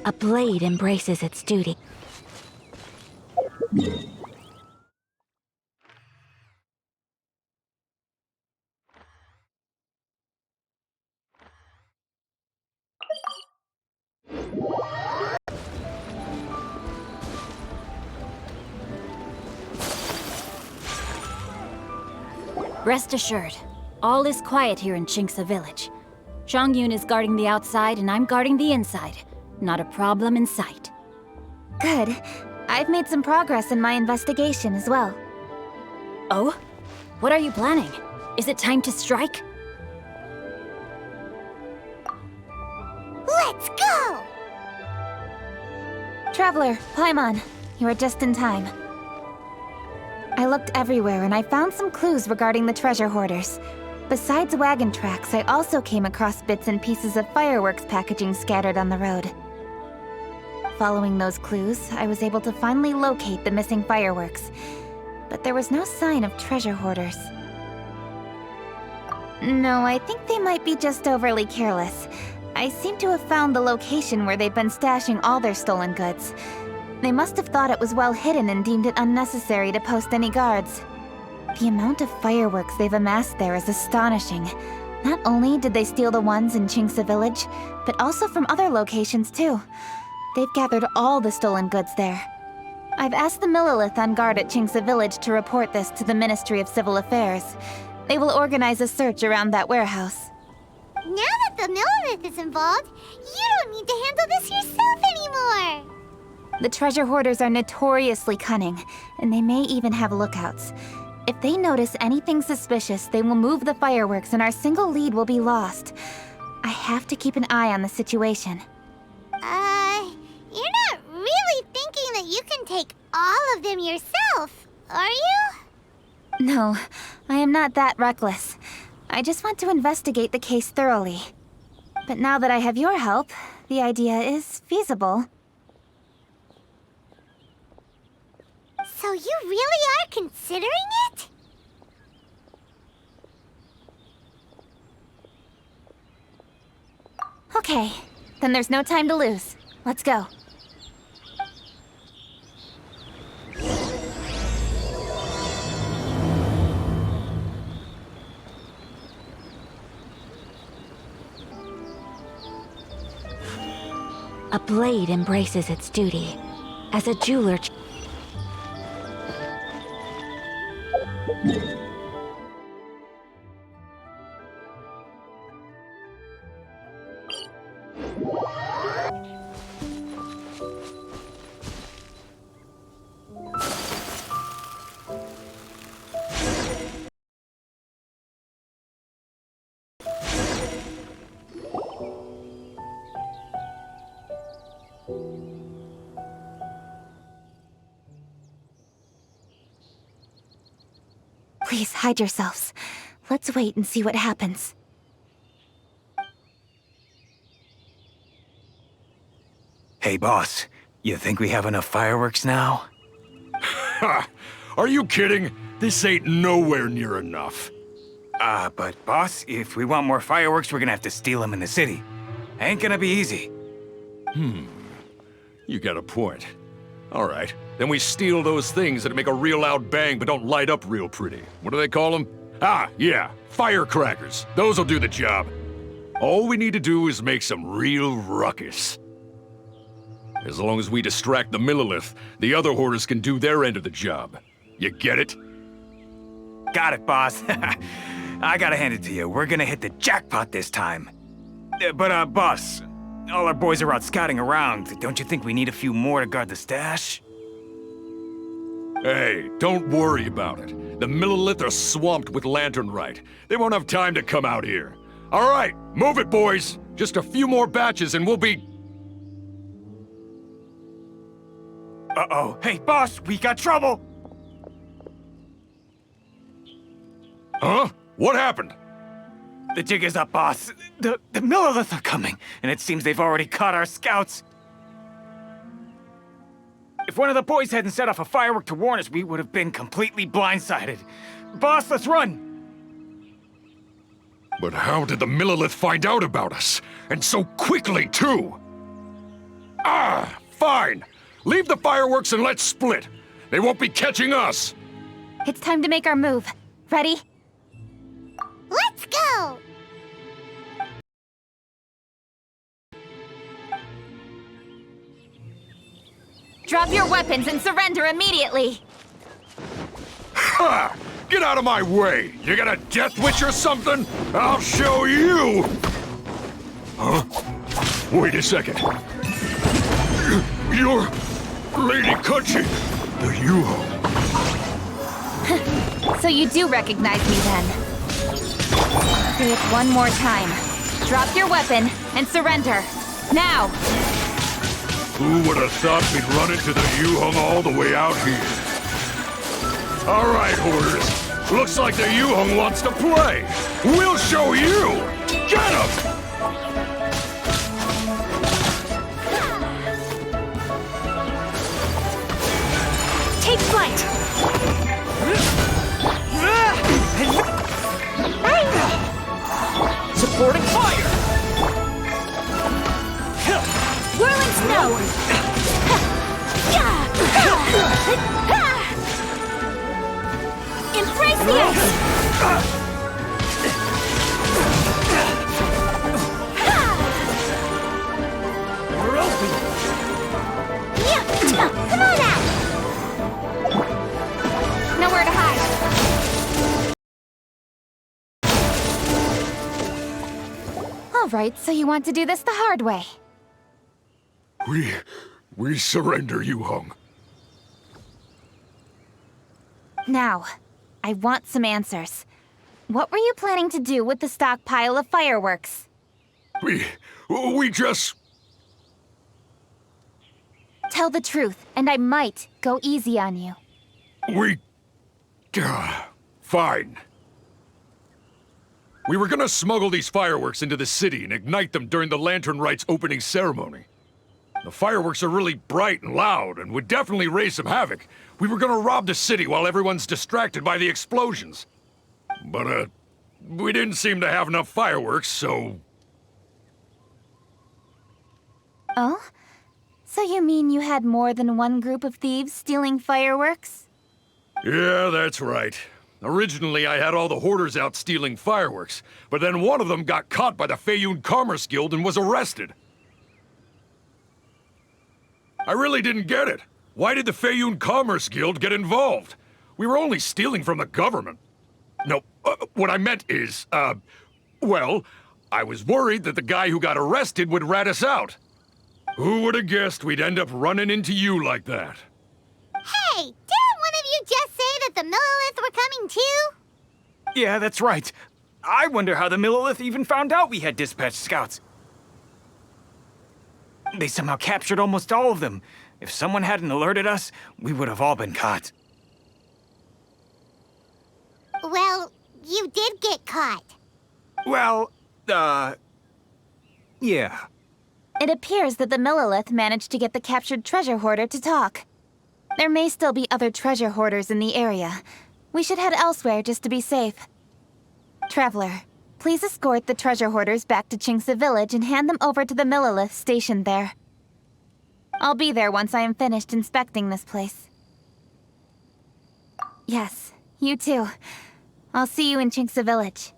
A blade embraces its duty. Rest assured, all is quiet here in Qingce village. Zhangyun is guarding the outside and I'm guarding the inside. Not a problem in sight. Good. I've made some progress in my investigation as well. Oh? What are you planning? Is it time to strike? Let's go! Traveler, Paimon, you are just in time. I looked everywhere and I found some clues regarding the Treasure Hoarders. Besides wagon tracks, I also came across bits and pieces of fireworks packaging scattered on the road. Following those clues, I was able to finally locate the missing fireworks. But there was no sign of Treasure Hoarders. No, I think they might be just overly careless. I seem to have found the location where they've been stashing all their stolen goods. They must have thought it was well hidden and deemed it unnecessary to post any guards. The amount of fireworks they've amassed there is astonishing. Not only did they steal the ones in Qingce village, but also from other locations too. They've gathered all the stolen goods there. I've asked the Millilith on guard at Qingce village to report this to the Ministry of Civil Affairs. They will organize a search around that warehouse. Now that the Moonlit is involved, you don't need to handle this yourself anymore! The Treasure Hoarders are notoriously cunning, and they may even have lookouts. If they notice anything suspicious, they will move the fireworks and our single lead will be lost. I have to keep an eye on the situation. You're not really thinking that you can take all of them yourself, are you? No, I am not that reckless. I just want to investigate the case thoroughly. But now that I have your help, the idea is feasible. So you really are considering it? Okay, then there's no time to lose. Let's go. A blade embraces its duty. As a jeweler... Please hide yourselves. Let's wait and see what happens. Hey, boss. You think we have enough fireworks now? Ha! Are you kidding? This ain't nowhere near enough. But boss, if we want more fireworks, we're gonna have to steal them in the city. Ain't gonna be easy. You got a point. All right, then we steal those things that make a real loud bang but don't light up real pretty. What do they call them? Ah, yeah, firecrackers. Those'll do the job. All we need to do is make some real ruckus. As long as we distract the Millilith, the other hoarders can do their end of the job. You get it? Got it, boss. I gotta hand it to you. We're gonna hit the jackpot this time. But boss, all our boys are out scouting around. Don't you think we need a few more to guard the stash? Hey, don't worry about it. The Millilith are swamped with lanternite. They won't have time to come out here. All right, move it, boys. Just a few more batches and we'll be... Uh-oh. Hey, boss, we got trouble! Huh? What happened? The jig is up, boss. The Millilith are coming, and it seems they've already caught our scouts. If one of the boys hadn't set off a firework to warn us, we would have been completely blindsided. Boss, let's run! But how did the Millilith find out about us? And so quickly, too! Ah, fine! Leave the fireworks and let's split! They won't be catching us! It's time to make our move. Ready? Let's go! Drop your weapons and surrender immediately! Ha! Get out of my way! You got a death witch or something? I'll show you! Huh? Wait a second. You're Lady Keqing, the Yuho. So you do recognize me then? Say it one more time. Drop your weapon and surrender. Now! Who would have thought we'd run into the Yuhong all the way out here? All right, Hoarders. Looks like the Yuhong wants to play. We'll show you! Get him! Take flight! Supporting fire! Whirling snow! Embrace the ice! We're open! Come on out! Nowhere to hide. All right, so you want to do this the hard way. We surrender, Yuhong. Now, I want some answers. What were you planning to do with the stockpile of fireworks? We just... Tell the truth, and I might go easy on you. Fine. We were gonna smuggle these fireworks into the city and ignite them during the Lantern Rite's opening ceremony. The fireworks are really bright and loud and would definitely raise some havoc. We were gonna rob the city while everyone's distracted by the explosions. But, we didn't seem to have enough fireworks, so... Oh? So you mean you had more than one group of thieves stealing fireworks? Yeah, that's right. Originally, I had all the hoarders out stealing fireworks, but then one of them got caught by the Feiyun Commerce Guild and was arrested. I really didn't get it. Why did the Feiyun Commerce Guild get involved? We were only stealing from the government. No, what I meant is, well, I was worried that the guy who got arrested would rat us out. Who would have guessed we'd end up running into you like that? Hey, didn't one of you just say that the Millilith were coming too? Yeah, that's right. I wonder how the Millilith even found out we had dispatched scouts. They somehow captured almost all of them. If someone hadn't alerted us, we would have all been caught. Well, you did get caught. Well, yeah. It appears that the Millilith managed to get the captured treasure hoarder to talk. There may still be other treasure hoarders in the area. We should head elsewhere just to be safe. Traveler, please escort the treasure hoarders back to Qingce village and hand them over to the Millilith stationed there. I'll be there once I am finished inspecting this place. Yes, you too. I'll see you in Qingce village.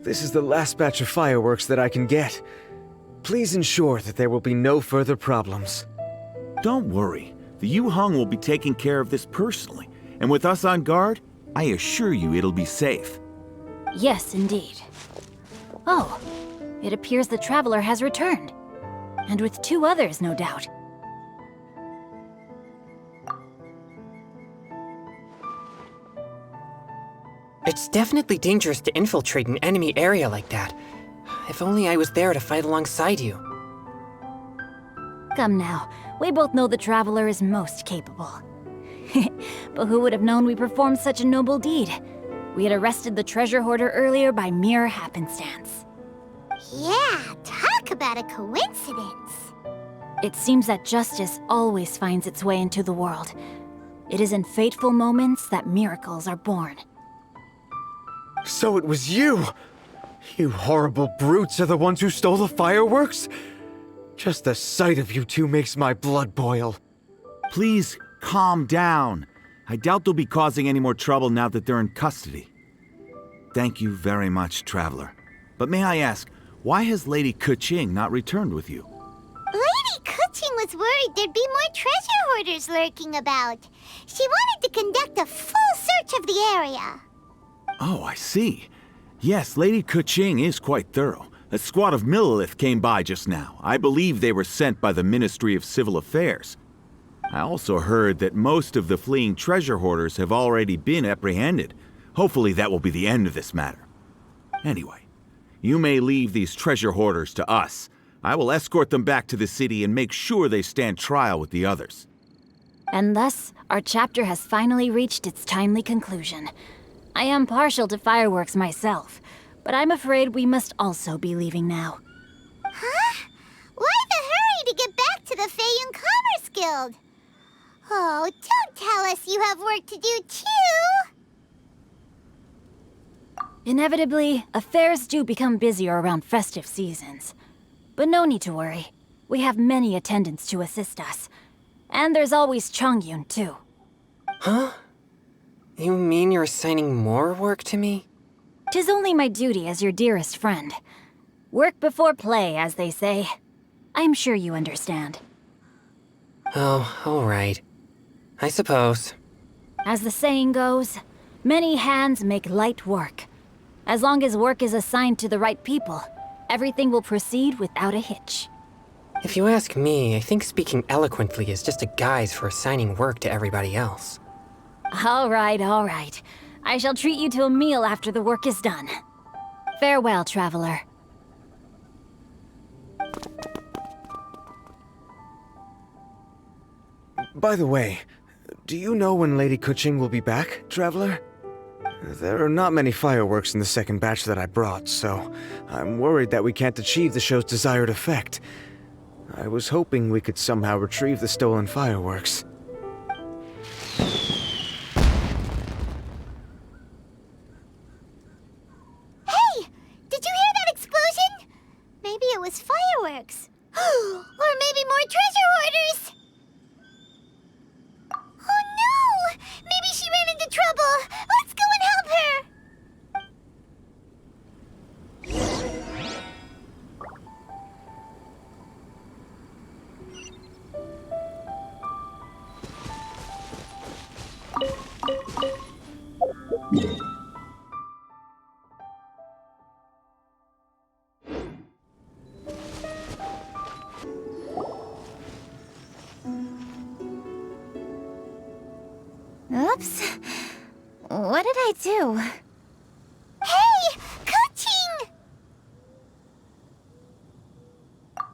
This is the last batch of fireworks that I can get. Please ensure that there will be no further problems. Don't worry. The Yuhong will be taking care of this personally. And with us on guard, I assure you it'll be safe. Yes, indeed. Oh, it appears the Traveler has returned. And with 2 others, no doubt. It's definitely dangerous to infiltrate an enemy area like that. If only I was there to fight alongside you. Come now, we both know the Traveler is most capable. But who would have known we performed such a noble deed? We had arrested the Treasure Hoarder earlier by mere happenstance. Yeah, talk about a coincidence. It seems that justice always finds its way into the world. It is in fateful moments that miracles are born. So it was you! You horrible brutes are the ones who stole the fireworks? Just the sight of you two makes my blood boil. Please, calm down. I doubt they'll be causing any more trouble now that they're in custody. Thank you very much, Traveler. But may I ask, why has Lady Keqing not returned with you? Lady Keqing was worried there'd be more treasure hoarders lurking about. She wanted to conduct a full search of the area. Oh, I see. Yes, Lady Keqing is quite thorough. A squad of Millilith came by just now. I believe they were sent by the Ministry of Civil Affairs. I also heard that most of the fleeing treasure hoarders have already been apprehended. Hopefully that will be the end of this matter. Anyway, you may leave these treasure hoarders to us. I will escort them back to the city and make sure they stand trial with the others. And thus, our chapter has finally reached its timely conclusion. I am partial to fireworks myself, but I'm afraid we must also be leaving now. Huh? Why the hurry to get back to the Feiyun Commerce Guild? Oh, don't tell us you have work to do too! Inevitably, affairs do become busier around festive seasons. But no need to worry. We have many attendants to assist us. And there's always Chongyun, too. Huh? You mean you're assigning more work to me? 'Tis only my duty as your dearest friend. Work before play, as they say. I'm sure you understand. Oh, alright. I suppose. As the saying goes, many hands make light work. As long as work is assigned to the right people, everything will proceed without a hitch. If you ask me, I think speaking eloquently is just a guise for assigning work to everybody else. All right, all right. I shall treat you to a meal after the work is done. Farewell, traveler. By the way, do you know when Lady Keqing will be back, Traveler? There are not many fireworks in the second batch that I brought, so I'm worried that we can't achieve the show's desired effect. I was hoping we could somehow retrieve the stolen fireworks. Hey! Did you hear that explosion? Maybe it was fireworks. Or maybe more treasure hoarders! Oh no! Maybe she ran into trouble! Let's go and help her! Oops. What did I do? Hey! Keqing!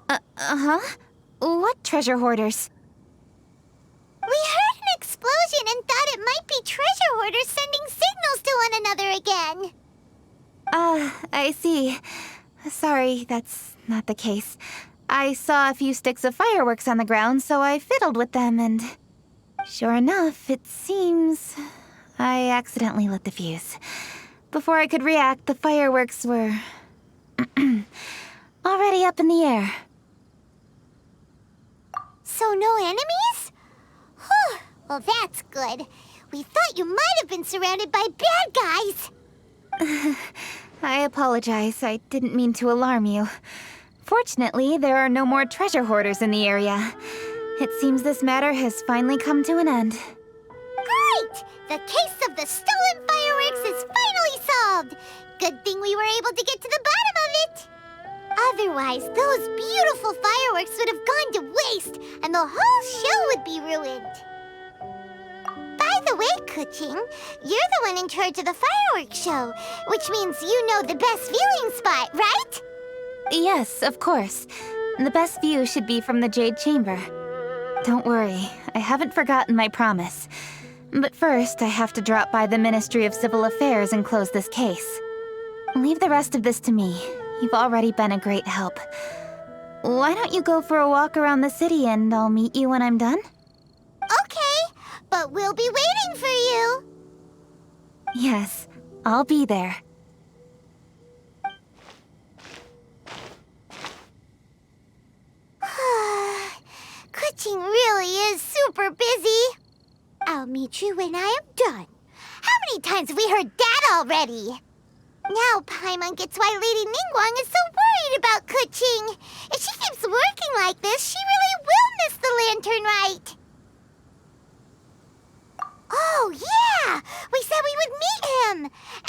Uh-huh? What treasure hoarders? We heard an explosion and thought it might be treasure hoarders sending signals to one another again. I see. Sorry, that's not the case. I saw a few sticks of fireworks on the ground, so I fiddled with them and... Sure enough, it seems... I accidentally lit the fuse. Before I could react, the fireworks were... already up in the air. So no enemies? Whew, well that's good. We thought you might have been surrounded by bad guys. I apologize. I didn't mean to alarm you. Fortunately, there are no more treasure hoarders in the area. It seems this matter has finally come to an end. Great! The case of the stolen fireworks is finally solved! Good thing we were able to get to the bottom of it! Otherwise, those beautiful fireworks would have gone to waste, and the whole show would be ruined. By the way, Keqing, you're the one in charge of the fireworks show, which means you know the best viewing spot, right? Yes, of course. The best view should be from the Jade Chamber. Don't worry, I haven't forgotten my promise. But first, I have to drop by the Ministry of Civil Affairs and close this case. Leave the rest of this to me. You've already been a great help. Why don't you go for a walk around the city and I'll meet you when I'm done? Okay, but we'll be waiting for you. Yes, I'll be there. Keqing really is super busy. I'll meet you when I am done. How many times have we heard that already? Now Paimon gets why Lady Ningguang is so worried about Keqing. If she keeps working like this, she really will miss the lantern rite. Oh, yeah! We said we would meet him!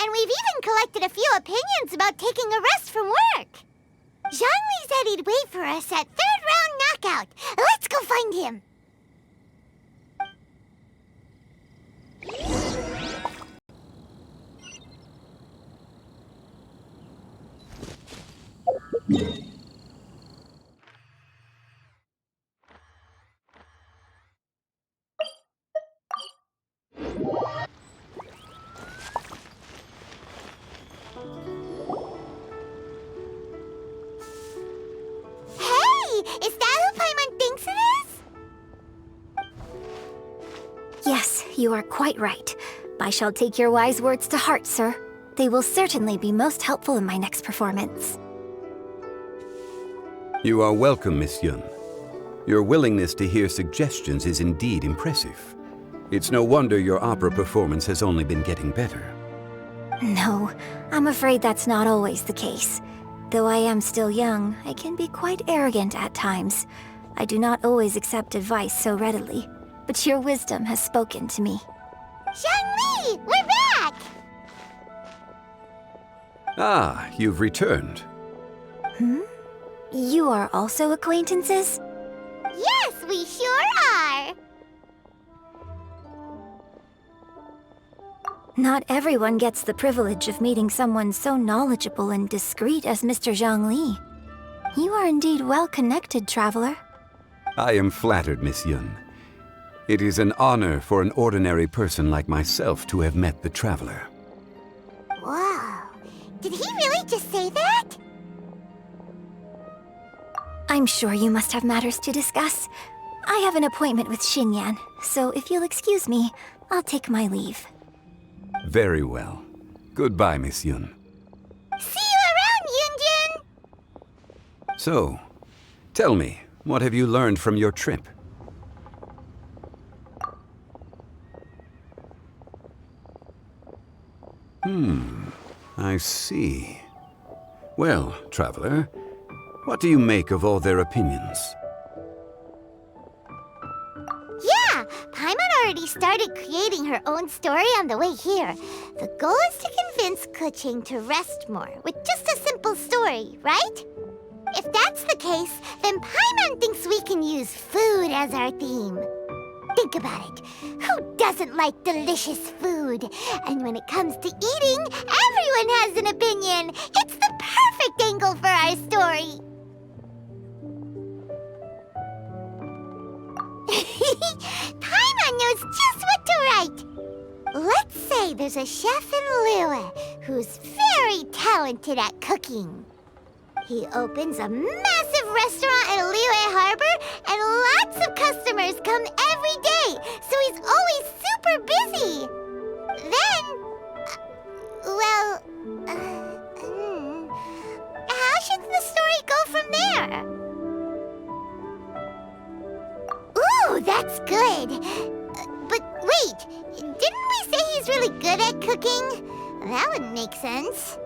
And we've even collected a few opinions about taking a rest from work. Zhongli said he'd wait for us at third round knockout. Let's go find him. Is that who Paimon thinks it is? Yes, you are quite right. I shall take your wise words to heart, sir. They will certainly be most helpful in my next performance. You are welcome, Miss Yun. Your willingness to hear suggestions is indeed impressive. It's no wonder your opera performance has only been getting better. No, I'm afraid that's not always the case. Though I am still young, I can be quite arrogant at times. I do not always accept advice so readily, but your wisdom has spoken to me. Zhongli, we're back! Ah, you've returned. You are also acquaintances? Yes, we sure are! Not everyone gets the privilege of meeting someone so knowledgeable and discreet as Mr. Zhongli. You are indeed well-connected, traveler. I am flattered, Miss Yun. It is an honor for an ordinary person like myself to have met the traveler. Whoa, did he really just say that? I'm sure you must have matters to discuss. I have an appointment with Xinyan, so if you'll excuse me, I'll take my leave. Very well. Goodbye, Miss Yun. See you around, Yunjin! So, tell me, what have you learned from your trip? I see. Well, traveler, what do you make of all their opinions? Yeah, Paimon already started creating her own story on the way here. The goal is to convince Keqing to rest more with just a simple story, right? If that's the case, then Paimon thinks we can use food as our theme. Think about it. Who doesn't like delicious food? And when it comes to eating, everyone has an opinion. It's the perfect angle for our story. Paimon knows just what to write. Let's say there's a chef in Liyue who's very talented at cooking. He opens a massive restaurant in Liyue Harbor, and lots of customers come every day, so he's always super busy. Then, how should the story go from there? Ooh, that's good. But wait, didn't we say he's really good at cooking? That wouldn't make sense.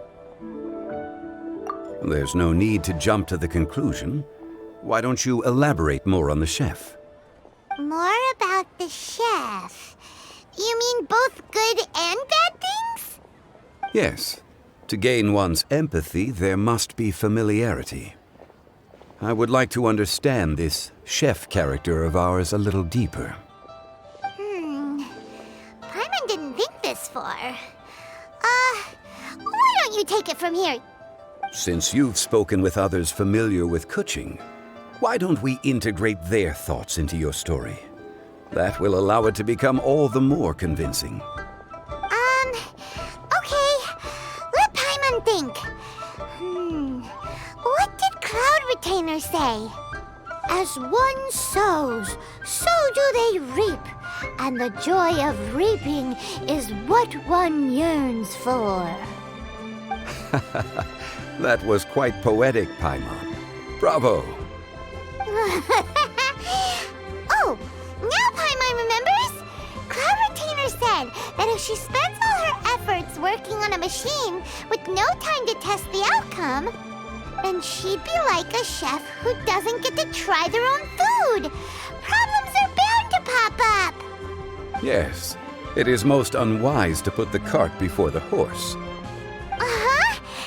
There's no need to jump to the conclusion. Why don't you elaborate more on the chef? More about the chef. You mean both good and bad things? Yes. To gain one's empathy, there must be familiarity. I would like to understand this chef character of ours a little deeper. Paimon didn't think this far. Why don't you take it from here? Since you've spoken with others familiar with Keqing, why don't we integrate their thoughts into your story? That will allow it to become all the more convincing. Okay. Let Paimon think. What did Cloud Retainer say? As one sows, so do they reap. And the joy of reaping is what one yearns for. That was quite poetic, Paimon. Bravo! Oh, now Paimon remembers! Cloud Retainer said that if she spends all her efforts working on a machine with no time to test the outcome, then she'd be like a chef who doesn't get to try their own food. Problems are bound to pop up. Yes, it is most unwise to put the cart before the horse.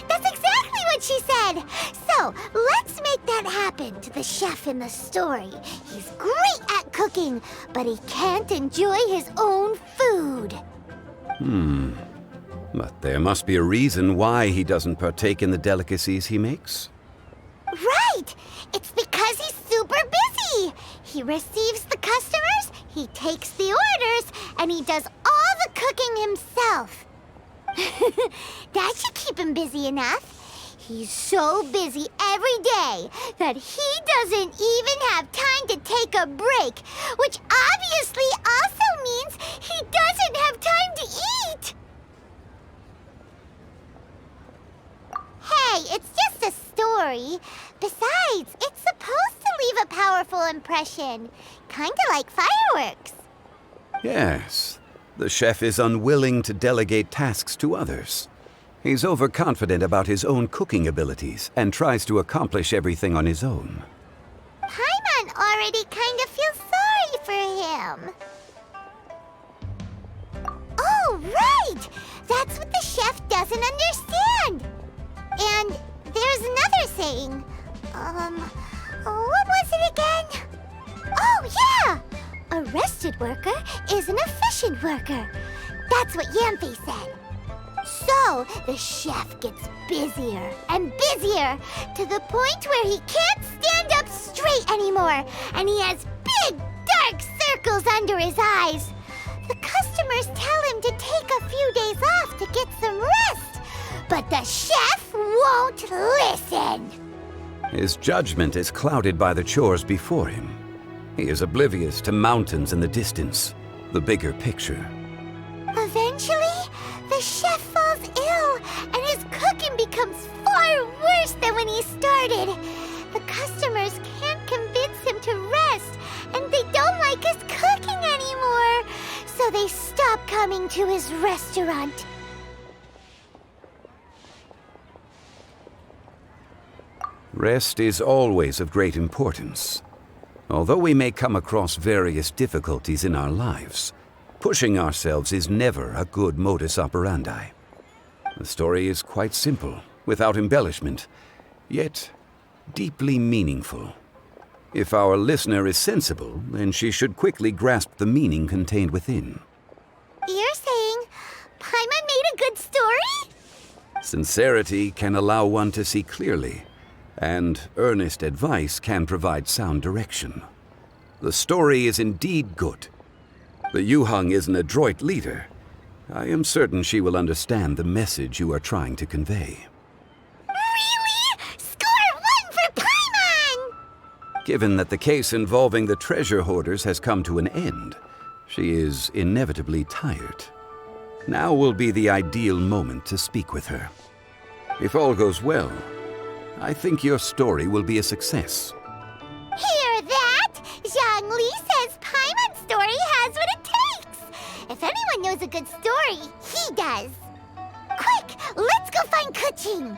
That's exactly what she said. So, let's make that happen to the chef in the story. He's great at cooking, but he can't enjoy his own food. But there must be a reason why he doesn't partake in the delicacies he makes. Right! It's because he's super busy. He receives the customers, he takes the orders, and he does all the cooking himself. That should keep him busy enough. He's so busy every day that he doesn't even have time to take a break, which obviously also means he doesn't have time to eat. Hey, it's just a story. Besides, it's supposed to leave a powerful impression. Kinda like fireworks. Yes, the chef is unwilling to delegate tasks to others. He's overconfident about his own cooking abilities and tries to accomplish everything on his own. Paimon already kind of feels sorry for him. Oh, right! That's what the chef doesn't understand. And there's another saying. What was it again? Oh, yeah! A rested worker is an efficient worker. That's what Yamphy said. So, the chef gets busier and busier to the point where he can't stand up straight anymore, and he has big, dark circles under his eyes. The customers tell him to take a few days off to get some rest, but the chef won't listen. His judgment is clouded by the chores before him. He is oblivious to mountains in the distance, the bigger picture. Eventually, the chef falls ill, and his cooking becomes far worse than when he started. The customers can't convince him to rest, and they don't like his cooking anymore, so they stop coming to his restaurant. Rest is always of great importance. Although we may come across various difficulties in our lives, pushing ourselves is never a good modus operandi. The story is quite simple, without embellishment, yet deeply meaningful. If our listener is sensible, then she should quickly grasp the meaning contained within. You're saying Paimon made a good story? Sincerity can allow one to see clearly, and earnest advice can provide sound direction. The story is indeed good. The Yuheng is an adroit leader. I am certain she will understand the message you are trying to convey. Really? Score 1 for Paimon! Given that the case involving the Treasure Hoarders has come to an end, she is inevitably tired. Now will be the ideal moment to speak with her. If all goes well, I think your story will be a success. Hear that? Zhang Li says Paimon's story has what it takes. If anyone knows a good story, he does. Quick, let's go find Keqing.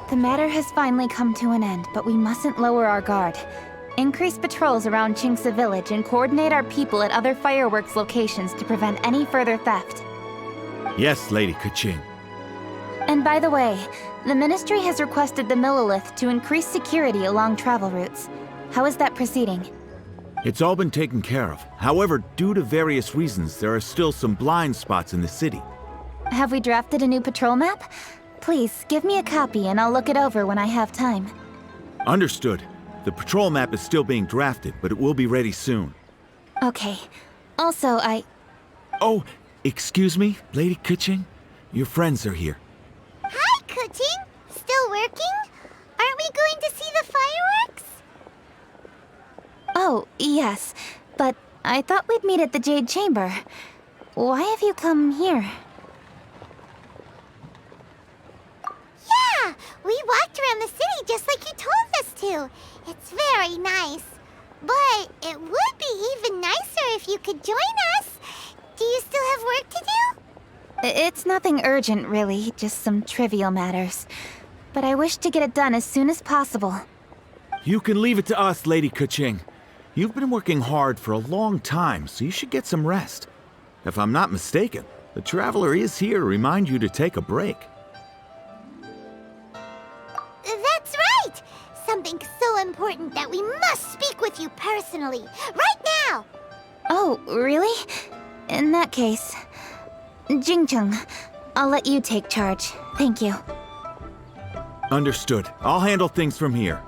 The matter has finally come to an end, but we mustn't lower our guard. Increase patrols around Qingce village and coordinate our people at other fireworks locations to prevent any further theft. Yes, Lady Keqing. And by the way, the Ministry has requested the Millelith to increase security along travel routes. How is that proceeding? It's all been taken care of. However, due to various reasons, there are still some blind spots in the city. Have we drafted a new patrol map? Please, give me a copy and I'll look it over when I have time. Understood. The patrol map is still being drafted, but it will be ready soon. Okay. Also, Oh, excuse me, Lady Keqing? Your friends are here. Hi, Keqing. Still working? Aren't we going to see the fireworks? Oh, yes. But I thought we'd meet at the Jade Chamber. Why have you come here? Yeah, we walked around the city just like you told us to. It's very nice. But it would be even nicer if you could join us. Do you still have work to do? It's nothing urgent, really. Just some trivial matters. But I wish to get it done as soon as possible. You can leave it to us, Lady Keqing. You've been working hard for a long time, so you should get some rest. If I'm not mistaken, the Traveler is here to remind you to take a break. That's right! Something so important that we must speak with you personally. Right now! Oh, really? In that case... Jingcheng, I'll let you take charge. Thank you. Understood. I'll handle things from here.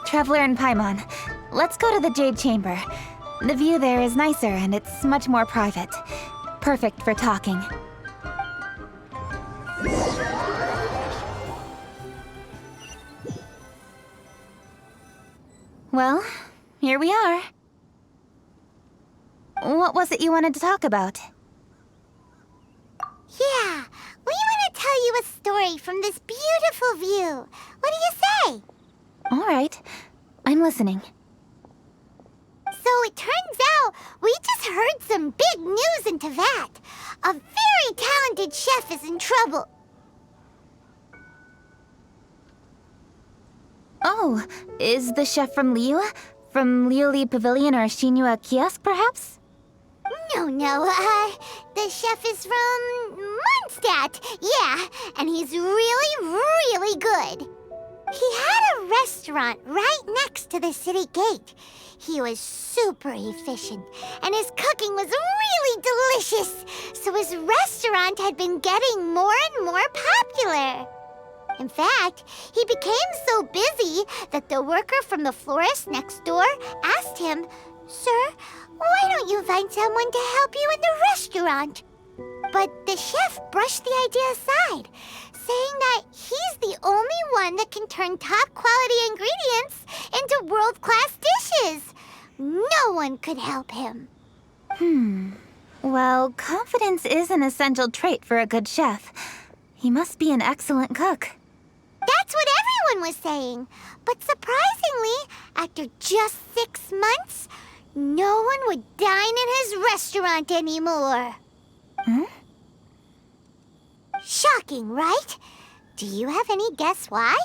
Traveler and Paimon, let's go to the Jade Chamber. The view there is nicer and it's much more private. Perfect for talking. Well, here we are. What was it you wanted to talk about? Yeah, we want to tell you a story from this beautiful view. What do you say? All right, I'm listening. So it turns out we just heard some big news in Teyvat. A very talented chef is in trouble. Oh, is the chef from Liyue? From Liyue Pavilion or Xinhua Kiosk, perhaps? No, the chef is from Mondstadt. Yeah, and he's really good. He had a restaurant right next to the city gate. He was super efficient, and his cooking was really delicious, so his restaurant had been getting more and more popular. In fact, he became so busy that the worker from the florist next door asked him, "Sir, why don't you find someone to help you in the restaurant?" But the chef brushed the idea aside, saying that he's the only one that can turn top-quality ingredients into world-class dishes. No one could help him. Well, confidence is an essential trait for a good chef. He must be an excellent cook. That's what everyone was saying. But surprisingly, after just 6 months, no one would dine in his restaurant anymore. Shocking, right? Do you have any guess why?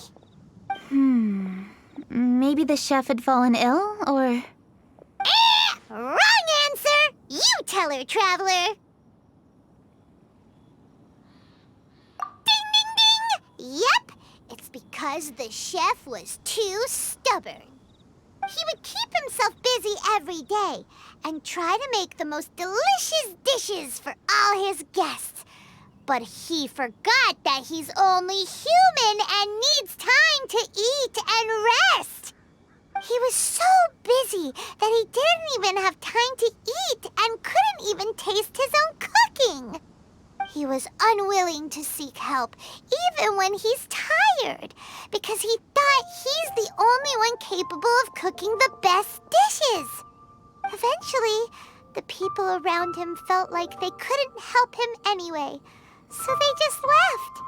Maybe the chef had fallen ill, or... Wrong answer! You tell her, Traveler! Ding, ding, ding! Yep, it's because the chef was too stubborn. He would keep himself busy every day and try to make the most delicious dishes for all his guests. But he forgot that he's only human and needs time to eat and rest. He was so busy that he didn't even have time to eat and couldn't even taste his own cooking. He was unwilling to seek help, even when he's tired, because he thought he's the only one capable of cooking the best dishes. Eventually, the people around him felt like they couldn't help him anyway, so they just left.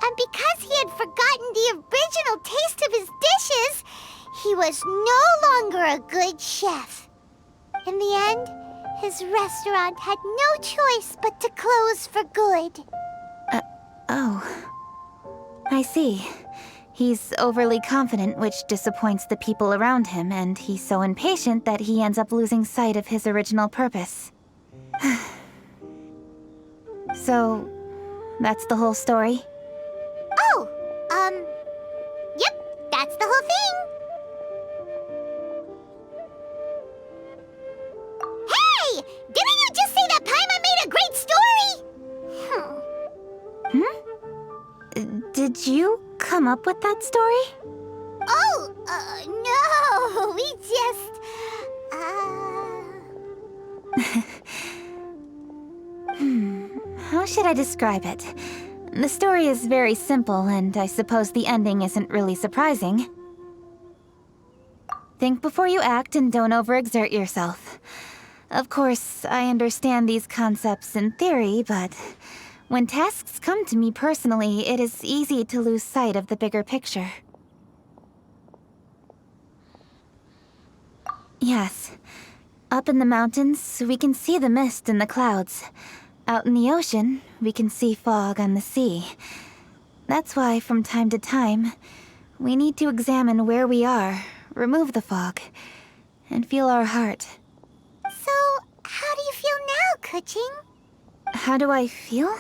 And because he had forgotten the original taste of his dishes, he was no longer a good chef. In the end, his restaurant had no choice but to close for good. Oh. I see. He's overly confident, which disappoints the people around him, and he's so impatient that he ends up losing sight of his original purpose. So, that's the whole story? Oh, yep, that's the whole thing. Hey! Didn't you just say that Paimon made a great story? Did you come up with that story? Oh, no, we just, How should I describe it? The story is very simple, and I suppose the ending isn't really surprising. Think before you act and don't overexert yourself. Of course, I understand these concepts in theory, but when tasks come to me personally, it is easy to lose sight of the bigger picture. Yes. Up in the mountains, we can see the mist in the clouds. Out in the ocean, we can see fog on the sea. That's why, from time to time, we need to examine where we are, remove the fog, and feel our heart. So, how do you feel now, Keqing? How do I feel?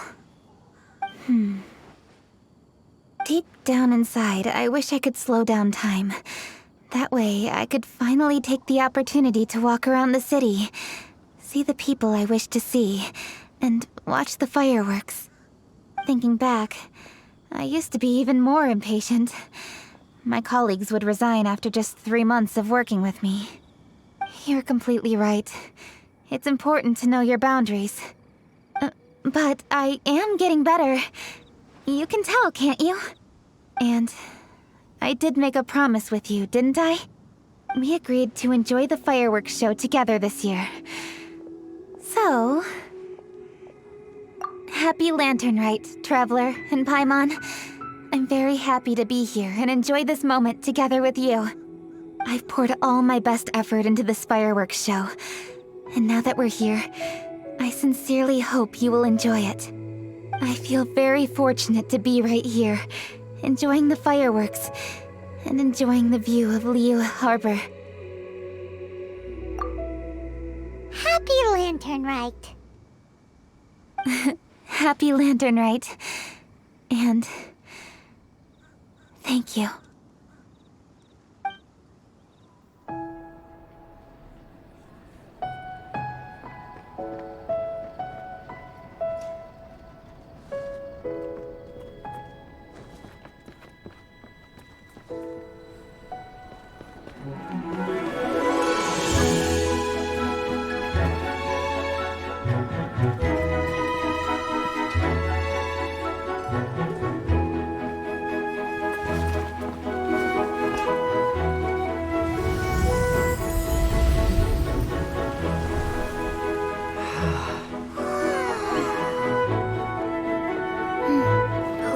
Deep down inside, I wish I could slow down time. That way, I could finally take the opportunity to walk around the city, see the people I wish to see, and watch the fireworks. Thinking back, I used to be even more impatient. My colleagues would resign after just 3 months of working with me. You're completely right. It's important to know your boundaries. But I am getting better. You can tell, can't you? And I did make a promise with you, didn't I? We agreed to enjoy the fireworks show together this year. So, happy Lantern Rite, Traveler and Paimon. I'm very happy to be here and enjoy this moment together with you. I've poured all my best effort into this fireworks show, and now that we're here, I sincerely hope you will enjoy it. I feel very fortunate to be right here, enjoying the fireworks, and enjoying the view of Liyue Harbor. Happy Lantern Rite. Happy Lantern Rite. And thank you.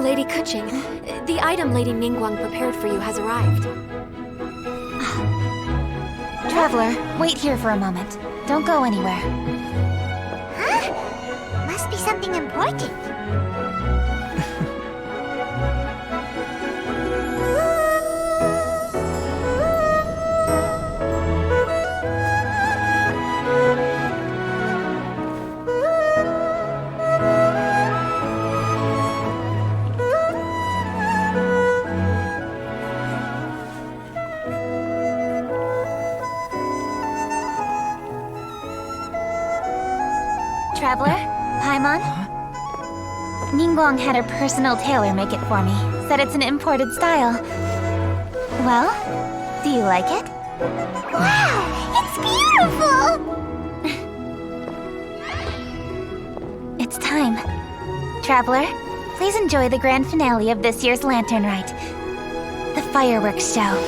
Lady Keqing, the item Lady Ningguang prepared for you has arrived. Traveler, wait here for a moment. Don't go anywhere. Huh? Must be something important. Traveler? Paimon? Ningguang had her personal tailor make it for me. Said it's an imported style. Well, do you like it? Wow, it's beautiful! It's time. Traveler, please enjoy the grand finale of this year's Lantern Rite. The fireworks show.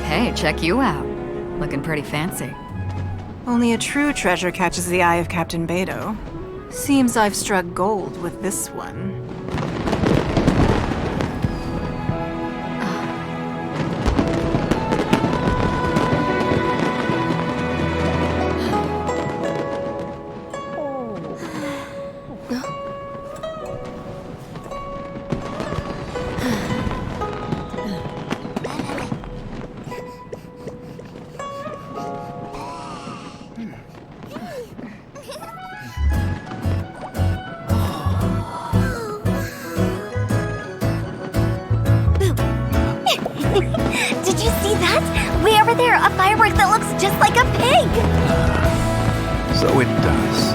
Hey, check you out. Looking pretty fancy. Only a true treasure catches the eye of Captain Beidou. Seems I've struck gold with this one. over there, a firework that looks just like a pig! So it does.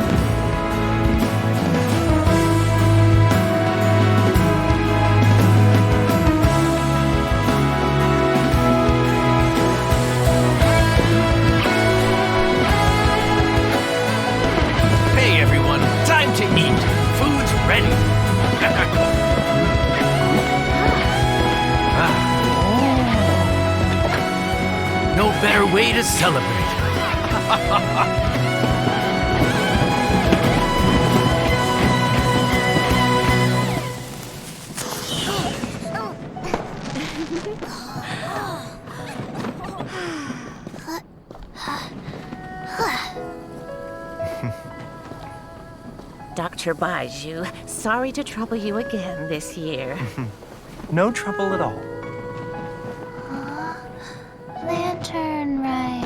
Hey everyone, time to eat. Food's ready. No better way to celebrate. Dr. Baiju, sorry to trouble you again this year. No trouble at all. Lantern right.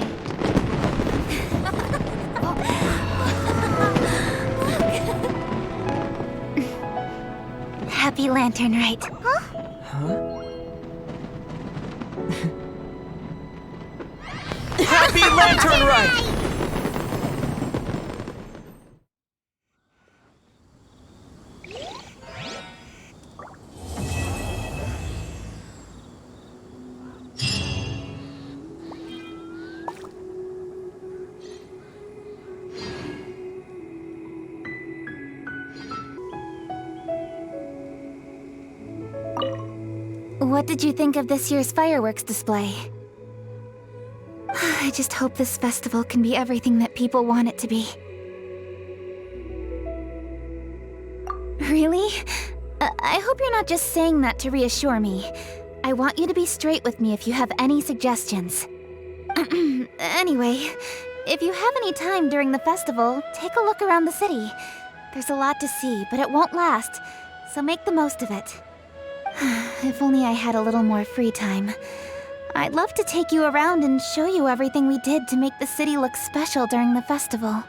Happy Lantern Rite. Happy Lantern Rite! What did you think of this year's fireworks display? I just hope this festival can be everything that people want it to be. Really? I hope you're not just saying that to reassure me. I want you to be straight with me if you have any suggestions. Anyway, if you have any time during the festival, take a look around the city. There's a lot to see, but it won't last, so make the most of it. If only I had a little more free time. I'd love to take you around and show you everything we did to make the city look special during the festival.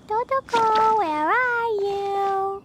Dodoko, where are you?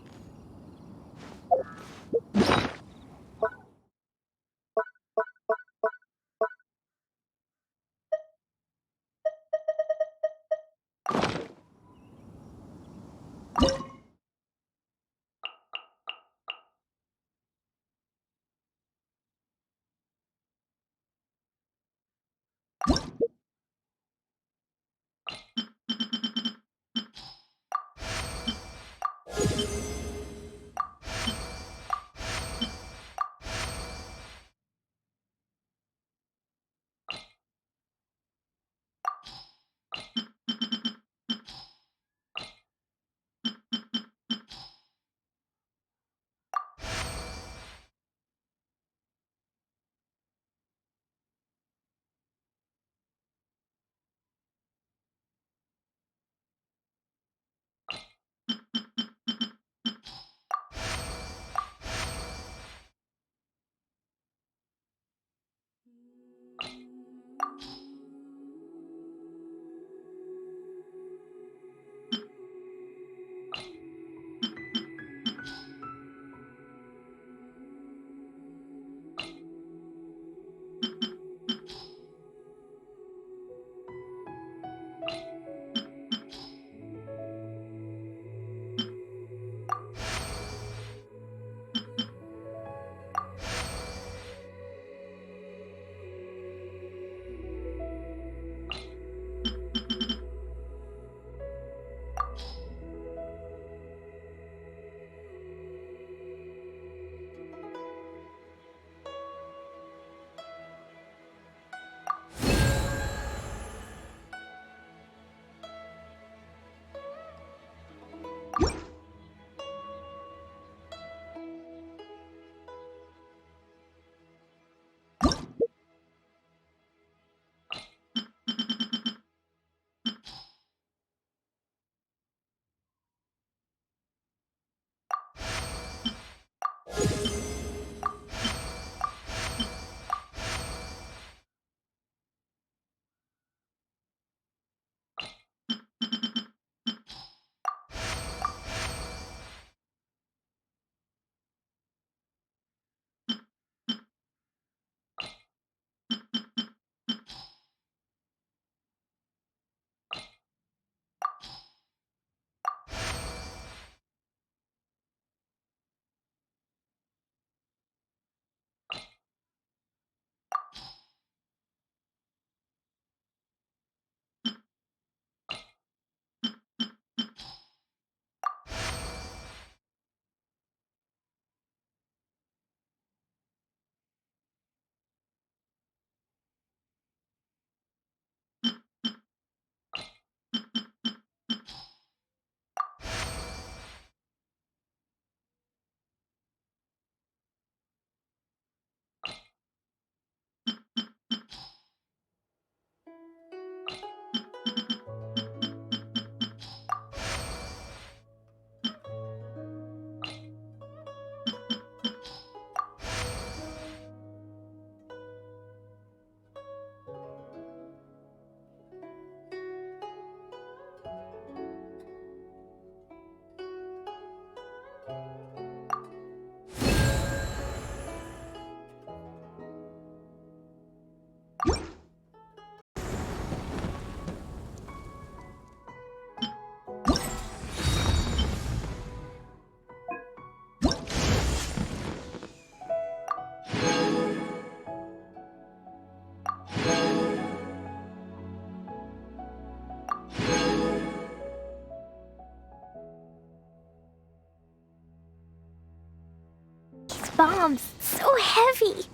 bombs! So heavy!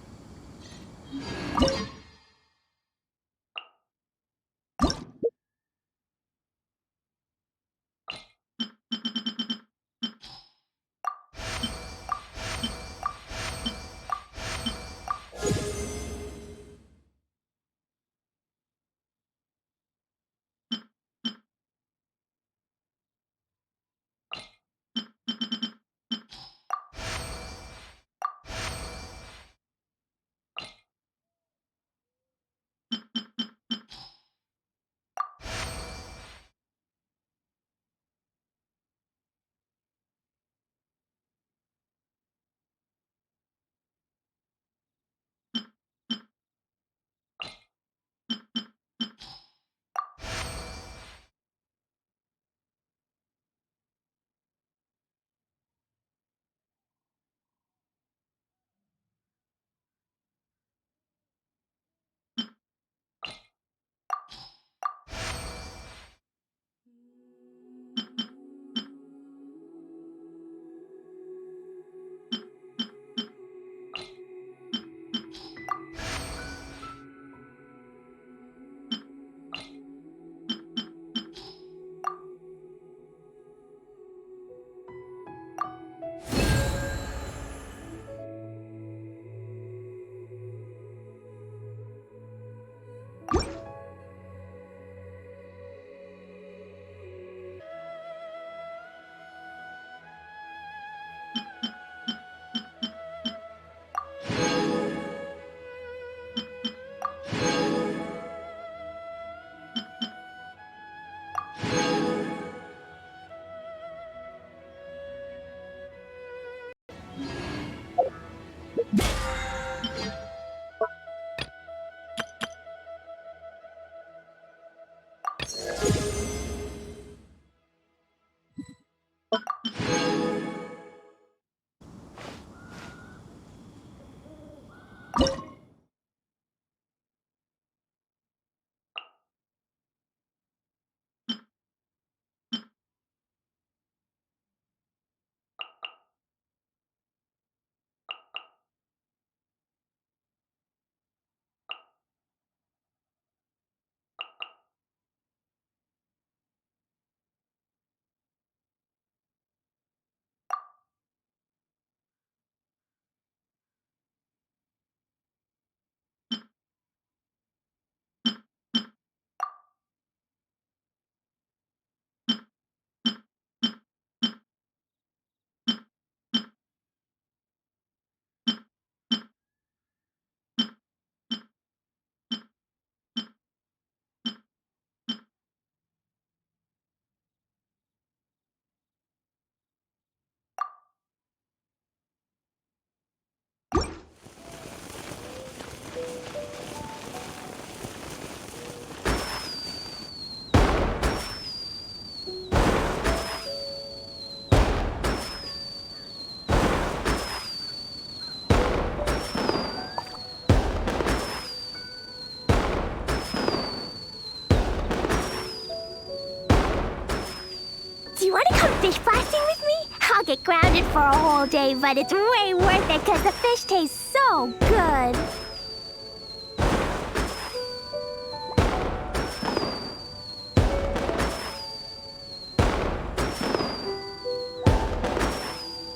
Do you want to come fish blasting with me? I'll get grounded for a whole day, but it's way worth it because the fish tastes so good.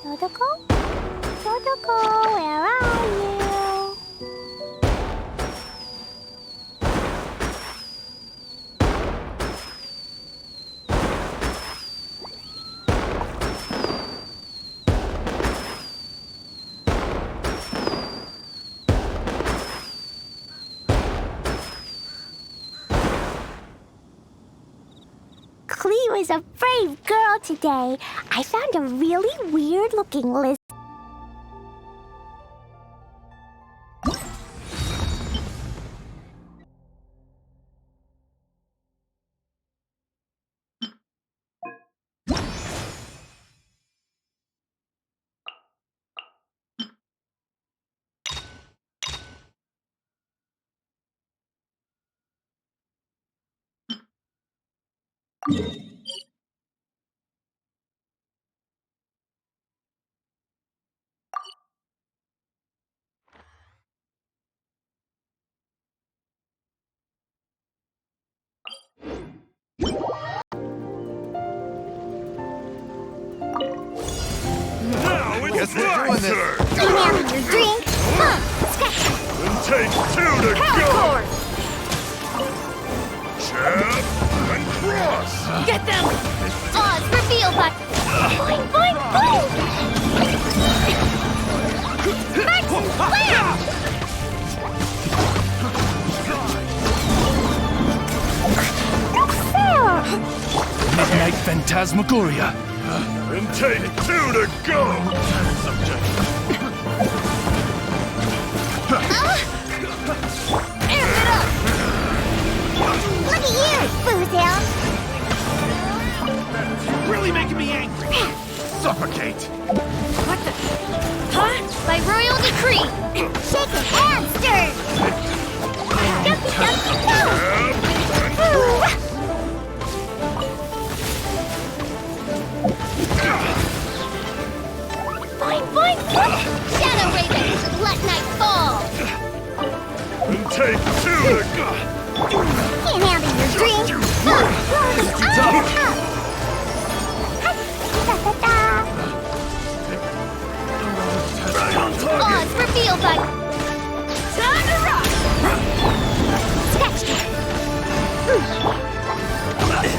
Dodoko? Dodoko, where are you? Liyue is a brave girl today. I found a really weird-looking lizard. Guess we're doing this. You having your drink? Huh, scratch. And take 2 to go! Jab and cross! Get them! Oz, reveal button! Boing, boing, boing! Martin, wham! Midnight Phantasmagoria. And take 2 to go! Amp it up! Look at you, Boozle! Really making me angry. Suffocate. What the? Huh? By royal decree! Shaken and stirred! Dumpy, dumpy, go! Boing, boing, boing! Shadow Raven, let night fall! And take 2 to go! Can't handle your drink! Right on target! Oz, reveal button! Time to rock! Scratch that!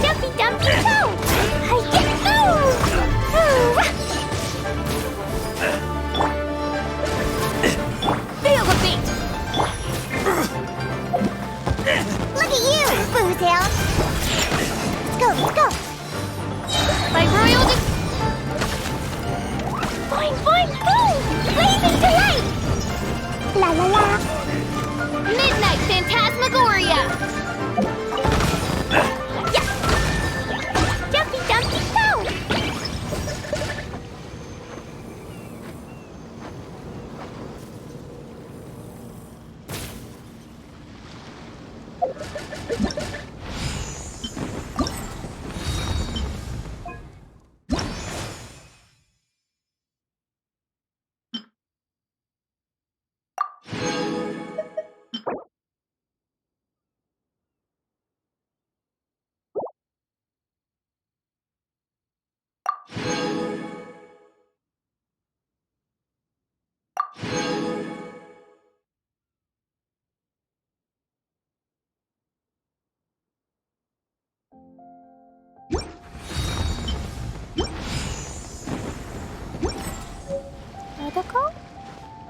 Dumpy, dumpy, go! Feel the beat! Look at you, Boozle! Let's go! By royal boing, boing, boing! Blazing delight! La la la! Midnight Phantasmagoria! Yeah! Dumpy, dumpy, go!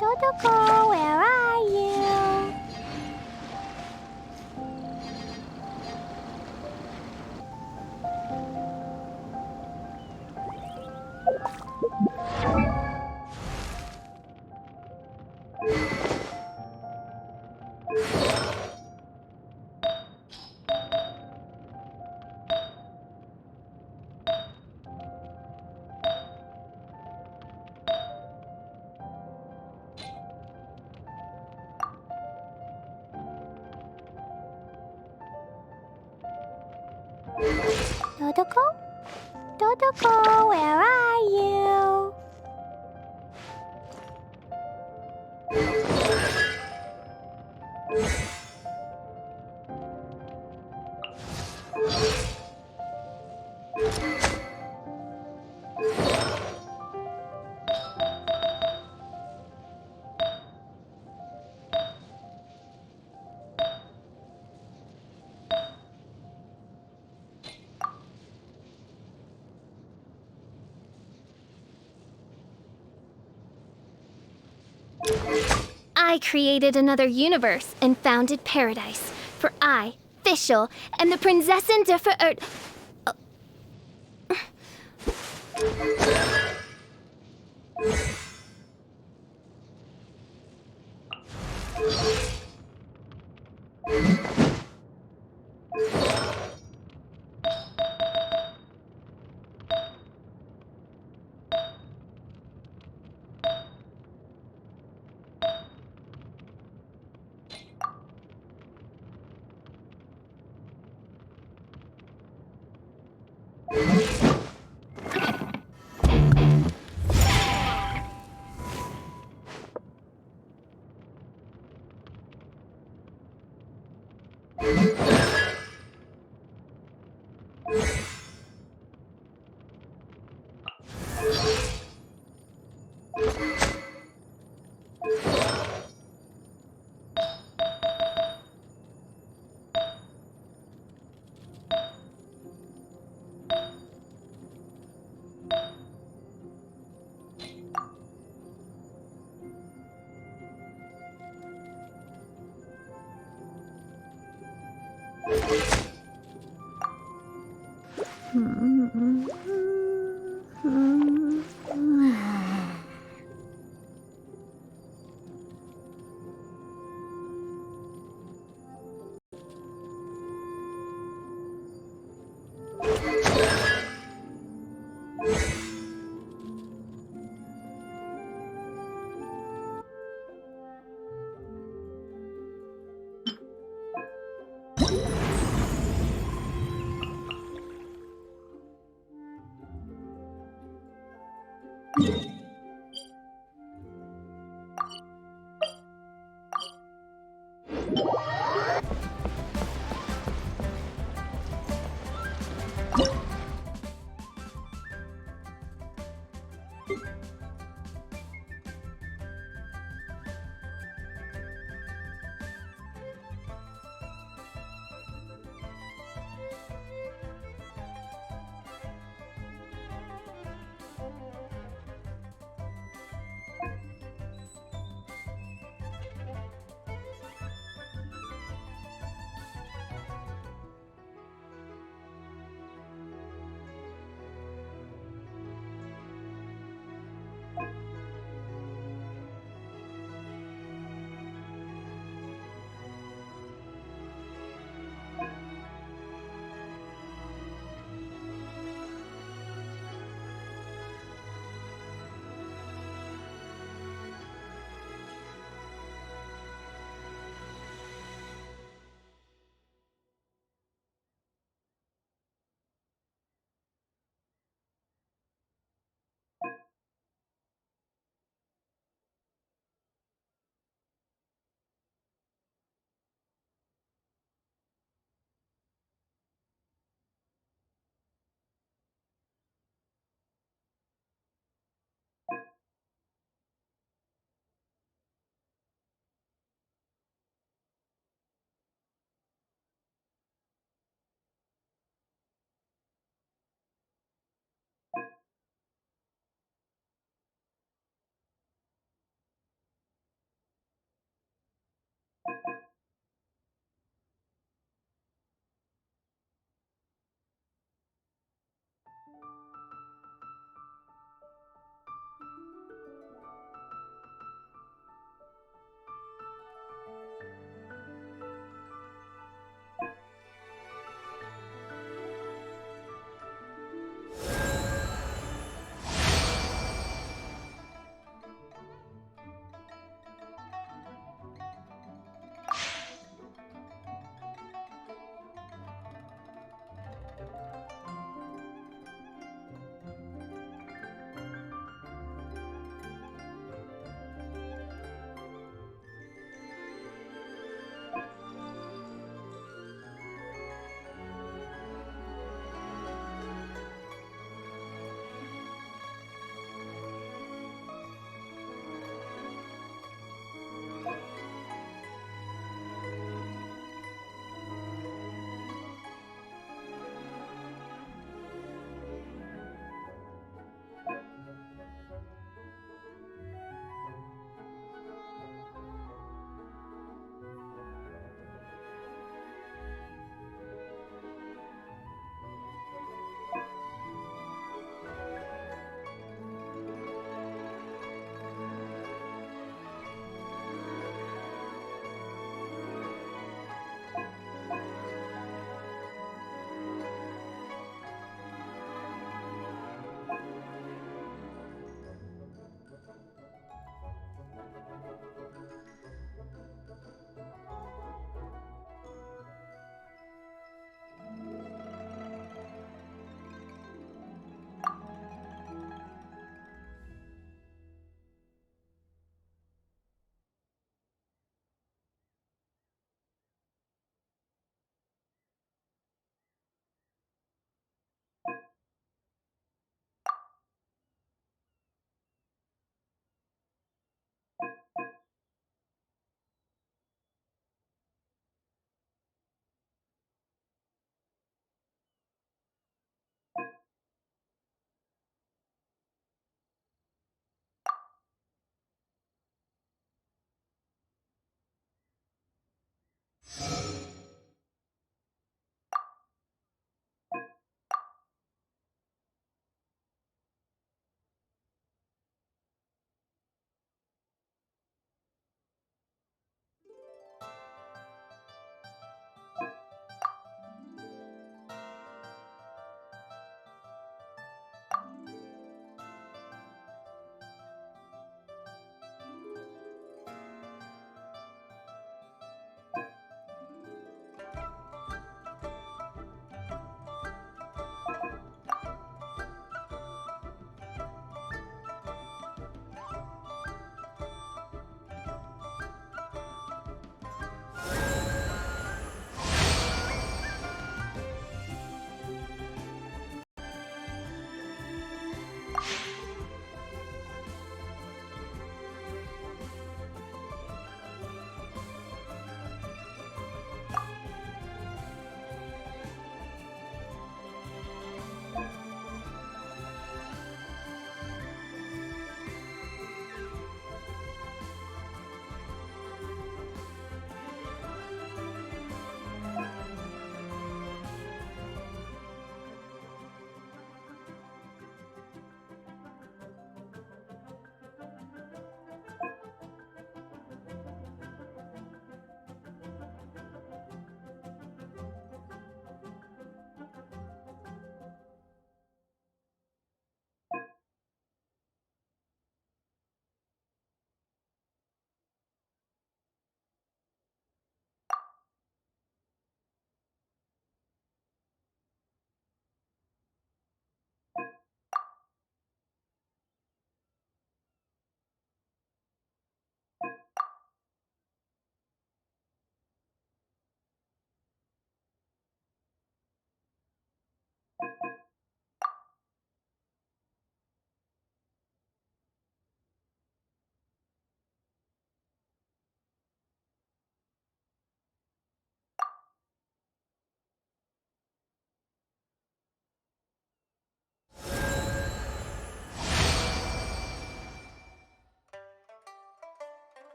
Dodoko, where are you? Dodoko, where are you? I created another universe and founded paradise. For I, Fischl, am the Prinzessin der Verirrt...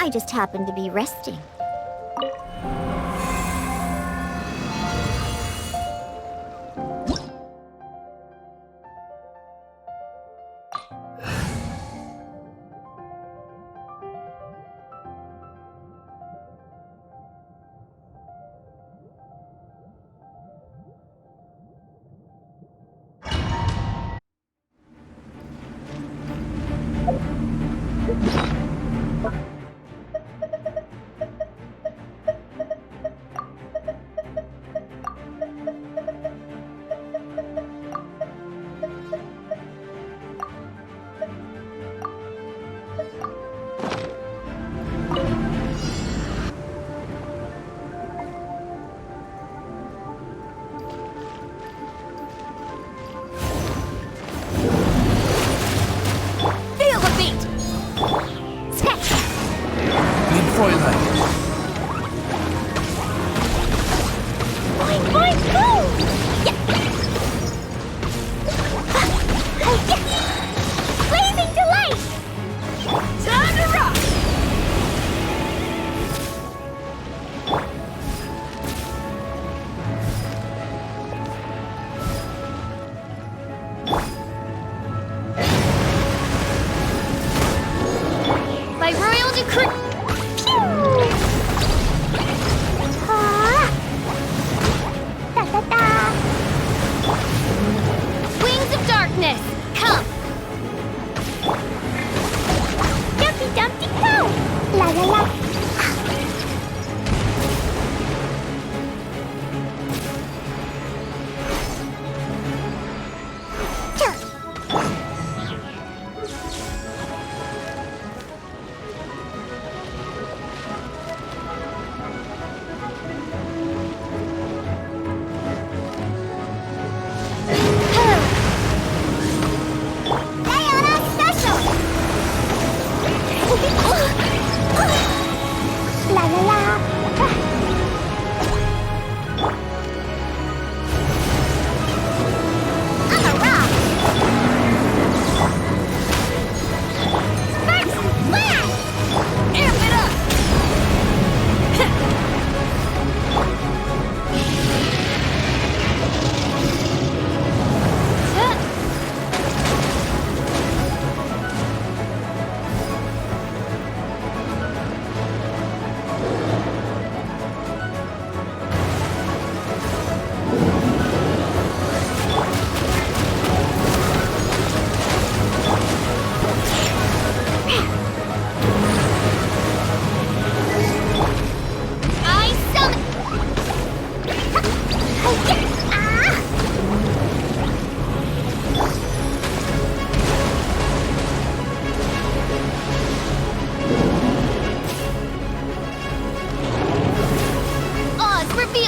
I just happened to be resting.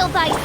Edelweiss!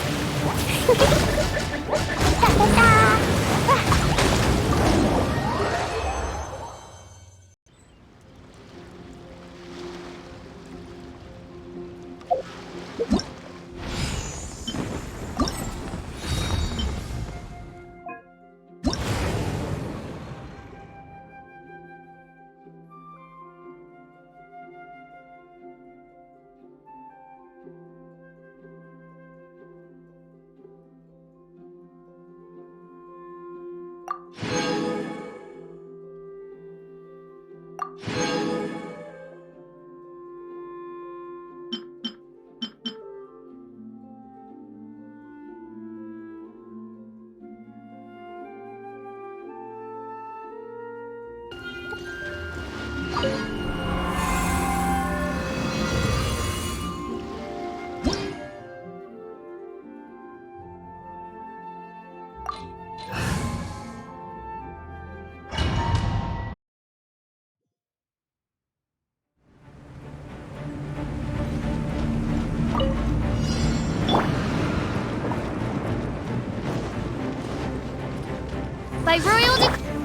By Royal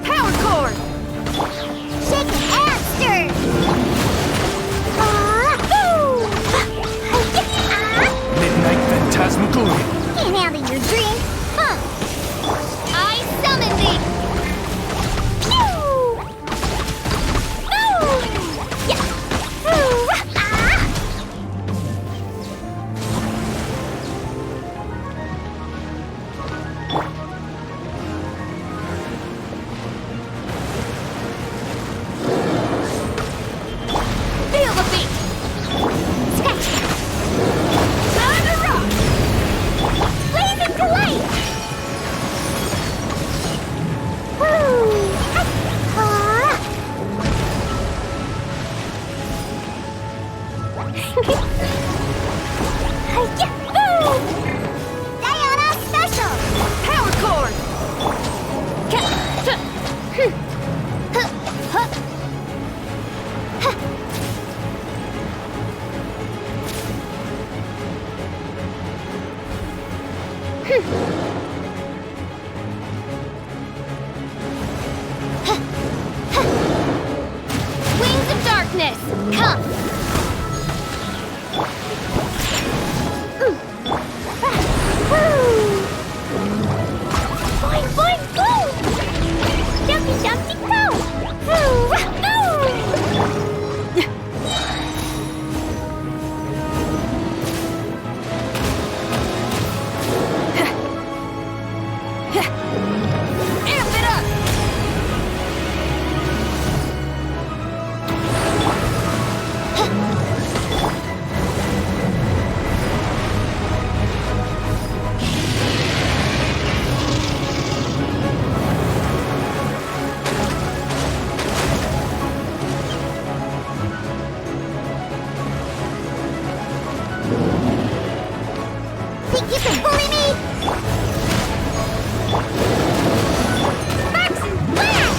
Power Core! Shake it and stir! Midnight Phantasmagoria. Can't handle your dream, huh? I summon thee! Feel the beat! Sketch! Time to rock! Blazing delight! Woo! Diana Special! Power Cord! Wings of Darkness, come! Boing, boing, boom! Jumpy, jumpy, go! Amp it up! Think you can bully me? Max Blast!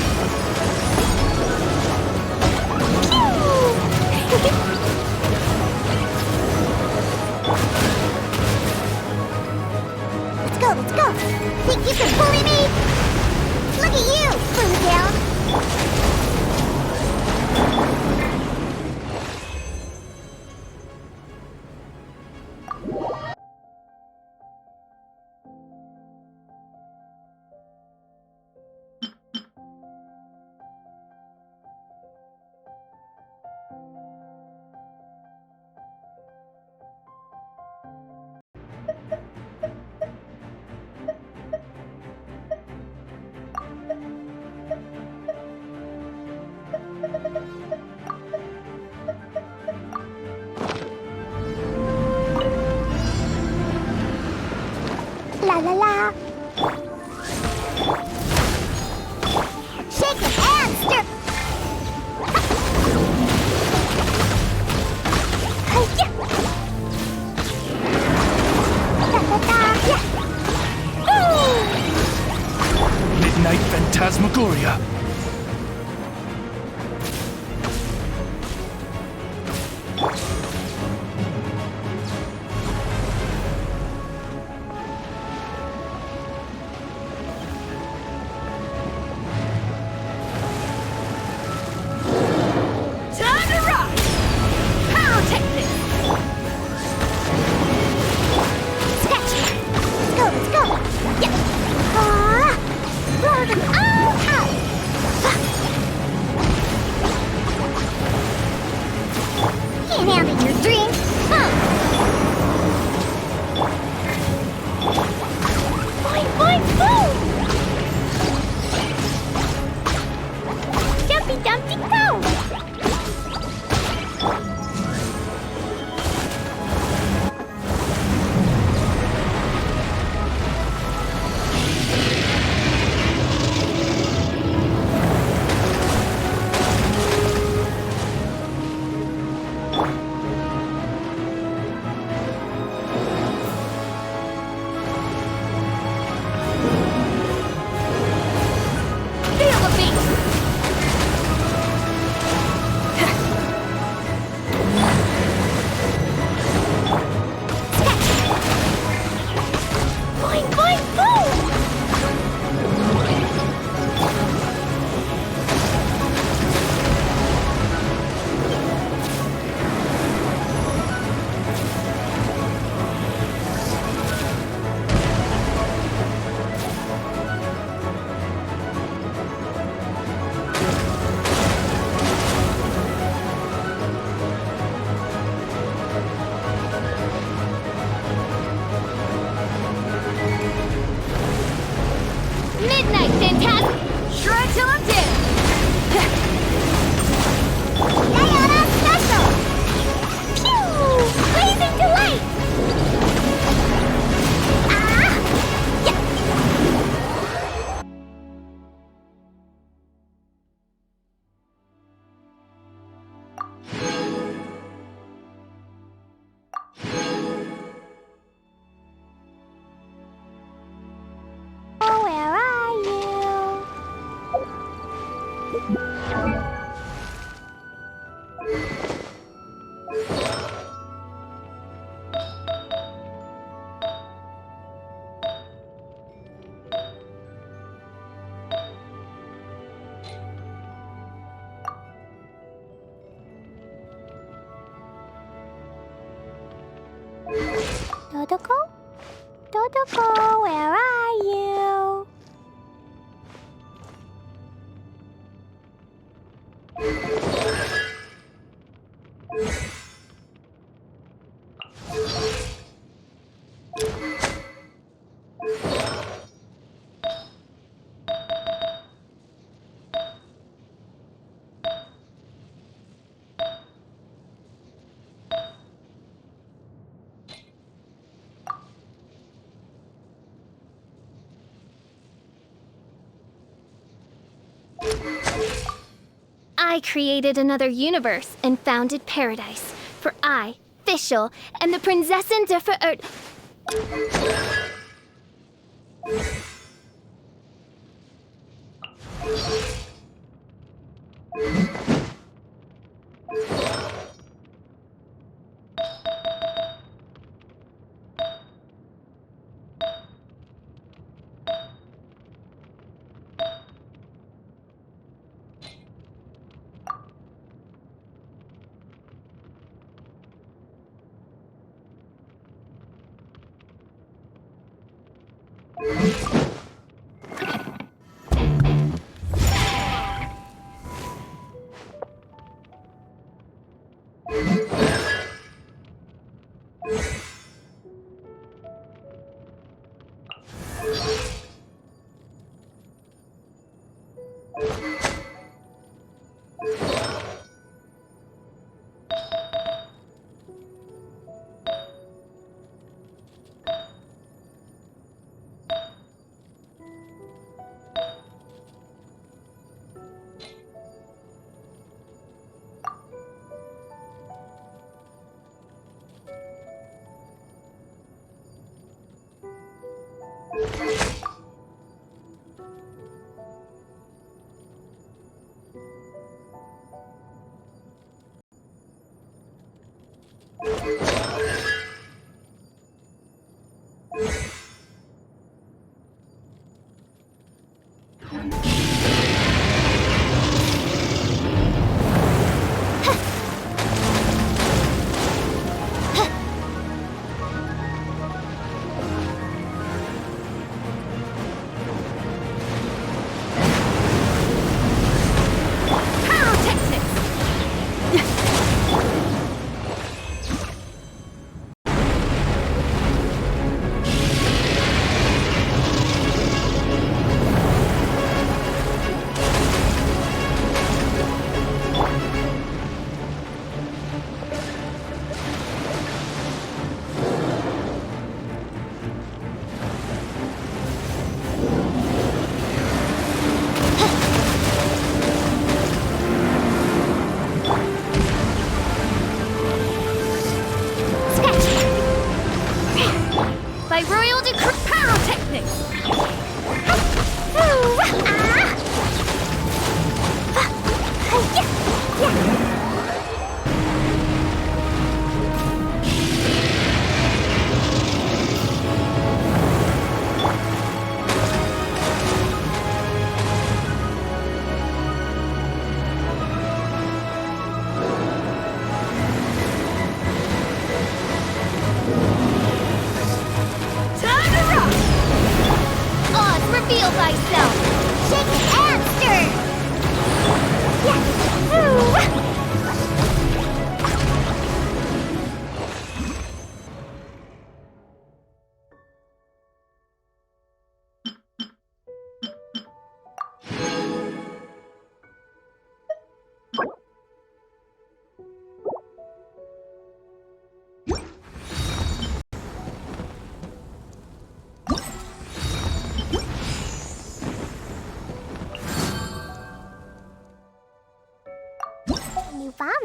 Let's go, let's go! Think you can bully me? Look at you, Blue Down! La la la. Shake it and stir. Hi-ya. Da da da. Yeah. Ooh. Midnight Phantasmagoria. Dodoko? Dodoko, where are you? I created another universe and founded paradise. For I, Fischl, am the Prinzessin der Verirrt.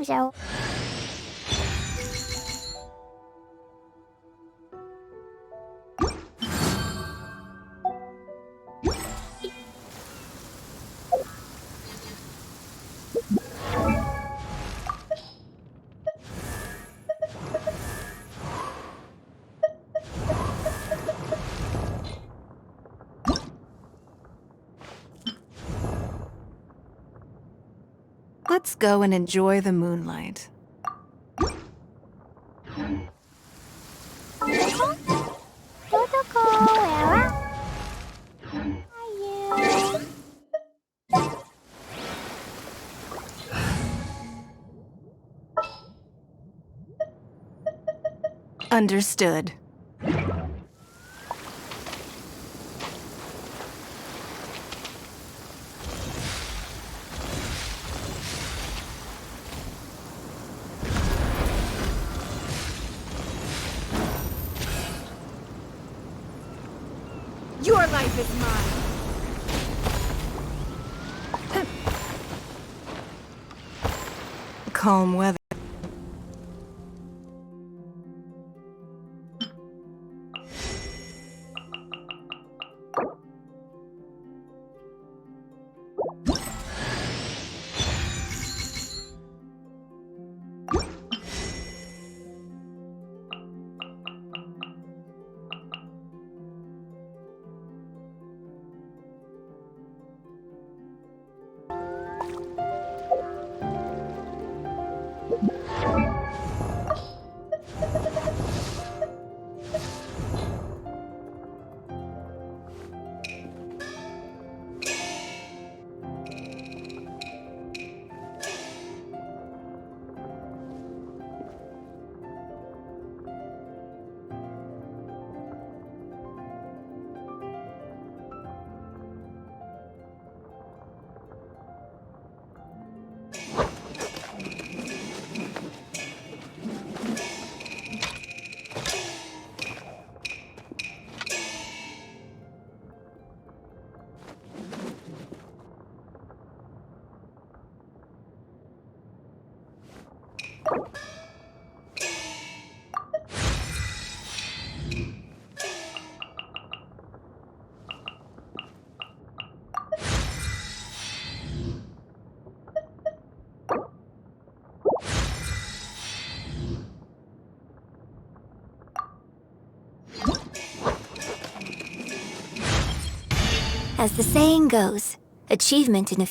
So Let's go and enjoy the moonlight. Understood. Your life is mine. Calm weather. As the saying goes, achievement in a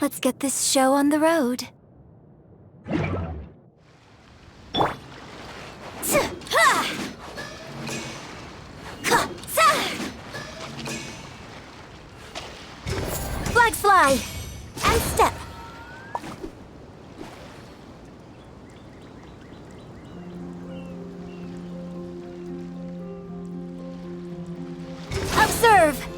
Let's get this show on the road. Flag slide and step. Observe.